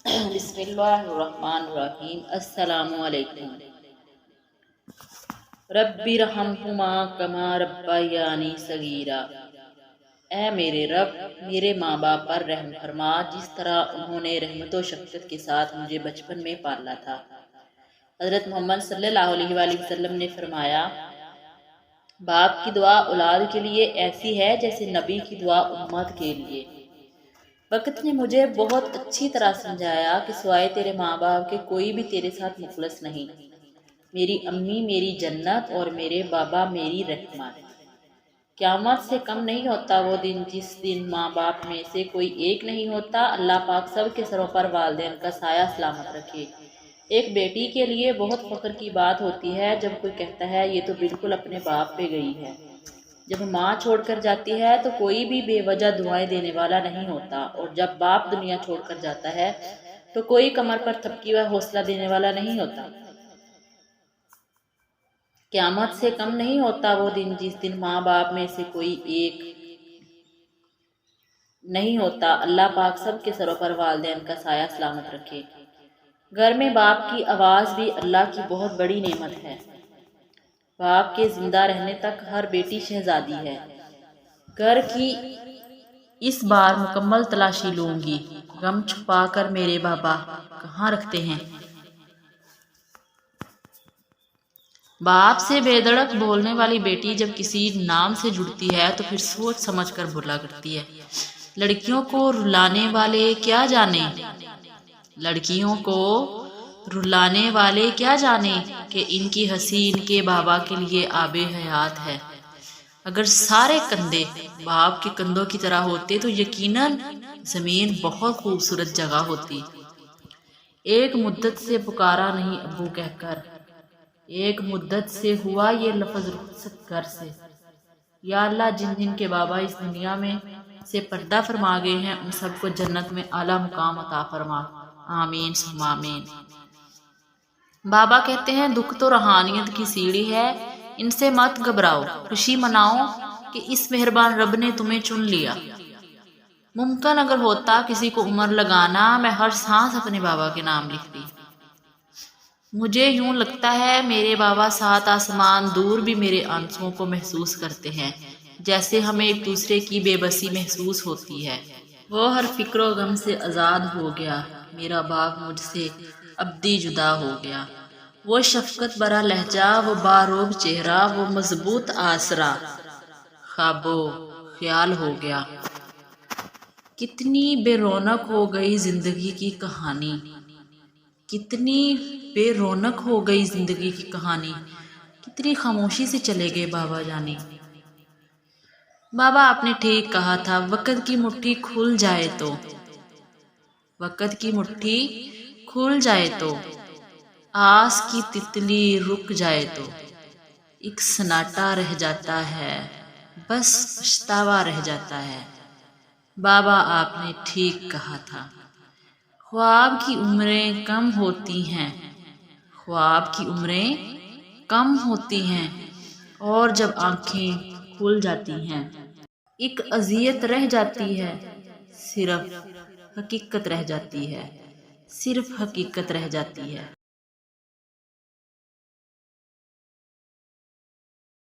بسم اللہ الرحمن الرحیم۔ السلام علیکم۔ ربی رحمہما کما ربیانی صغیرا۔ اے میرے رب، میرے ماں باپ پر رحم فرما جس طرح انہوں نے رحمت و شفقت کے ساتھ مجھے بچپن میں پالا تھا۔ حضرت محمد صلی اللہ علیہ وآلہ وسلم نے فرمایا، باپ کی دعا اولاد کے لیے ایسی ہے جیسے نبی کی دعا امت کے لیے۔ وقت نے مجھے بہت اچھی طرح سمجھایا کہ سوائے تیرے ماں باپ کے کوئی بھی تیرے ساتھ مخلص نہیں۔ میری امی میری جنت اور میرے بابا میری رحمت۔ قیامت سے کم نہیں ہوتا وہ دن جس دن ماں باپ میں سے کوئی ایک نہیں ہوتا۔ اللہ پاک سب کے سروں پر والدین کا سایہ سلامت رکھے۔ ایک بیٹی کے لیے بہت فخر کی بات ہوتی ہے جب کوئی کہتا ہے یہ تو بالکل اپنے باپ پہ گئی ہے۔ جب ماں چھوڑ کر جاتی ہے تو کوئی بھی بے وجہ دعائیں دینے والا نہیں ہوتا، اور جب باپ دنیا چھوڑ کر جاتا ہے تو کوئی کمر پر تھپکی و حوصلہ دینے والا نہیں ہوتا۔ قیامت سے کم نہیں ہوتا وہ دن جس دن ماں باپ میں سے کوئی ایک نہیں ہوتا۔ اللہ پاک سب کے سروں پر والدین کا سایہ سلامت رکھے۔ گھر میں باپ کی آواز بھی اللہ کی بہت بڑی نعمت ہے۔ باپ کے زندہ رہنے تک ہر بیٹی شہزادی ہے۔ گھر کی اس بار مکمل تلاشی لوں گی، غم چھپا کر میرے بابا کہاں رکھتے ہیں۔ باپ سے بے دھڑک بولنے والی بیٹی جب کسی نام سے جڑتی ہے تو پھر سوچ سمجھ کر بولا کرتی ہے۔ لڑکیوں کو رلانے والے کیا جانے، لڑکیوں کو رلانے والے کیا جانے کہ ان کی ہنسی ان کے بابا کے لیے آب حیات ہے۔ اگر سارے کندھے باپ کے کندھوں کی طرح ہوتے تو یقیناً زمین بہت خوبصورت جگہ ہوتی۔ ایک مدت سے پکارا نہیں ابو کہہ کر، ایک مدت سے ہوا یہ لفظ رخصت گھر سے۔ یا اللہ، جن جن کے بابا اس دنیا میں سے پردہ فرما گئے ہیں ان سب کو جنت میں اعلیٰ مقام عطا فرما۔ آمین ثم آمین۔ بابا کہتے ہیں دکھ تو روحانیت کی سیڑھی ہے، ان سے مت گھبراؤ، خوشی مناؤ کہ اس مہربان رب نے تمہیں چن لیا۔ ممکن اگر ہوتا کسی کو عمر لگانا میں ہر سانس اپنے بابا کے نام لکھتی۔ مجھے یوں لگتا ہے میرے بابا سات آسمان دور بھی میرے آنسوؤں کو محسوس کرتے ہیں، جیسے ہمیں ایک دوسرے کی بے بسی محسوس ہوتی ہے۔ وہ ہر فکر و غم سے آزاد ہو گیا، میرا باپ مجھ سے ابدی جدا ہو گیا۔ وہ شفقت برا لہجہ، وہ باروب چہرہ، وہ مضبوط آسرا خواب و خیال ہو گیا۔ کتنی بے رونق ہو گئی زندگی کی کہانی، کتنی بے رونق ہو گئی زندگی کی کہانی، کتنی خاموشی سے چلے گئے بابا جانی۔ بابا آپ نے ٹھیک کہا تھا، وقت کی مٹھی کھل جائے تو، وقت کی مٹھی کھل جائے تو، آس کی تتلی رک جائے تو، ایک سناٹا رہ جاتا ہے، بس پچھتاوا رہ جاتا ہے۔ بابا آپ نے ٹھیک کہا تھا۔ خواب کی عمریں کم ہوتی ہیں، خواب کی عمریں کم ہوتی ہیں، اور جب آنکھیں کھل جاتی ہیں ایک اذیت رہ جاتی ہے، صرف حقیقت رہ جاتی ہے، صرف حقیقت رہ جاتی ہے۔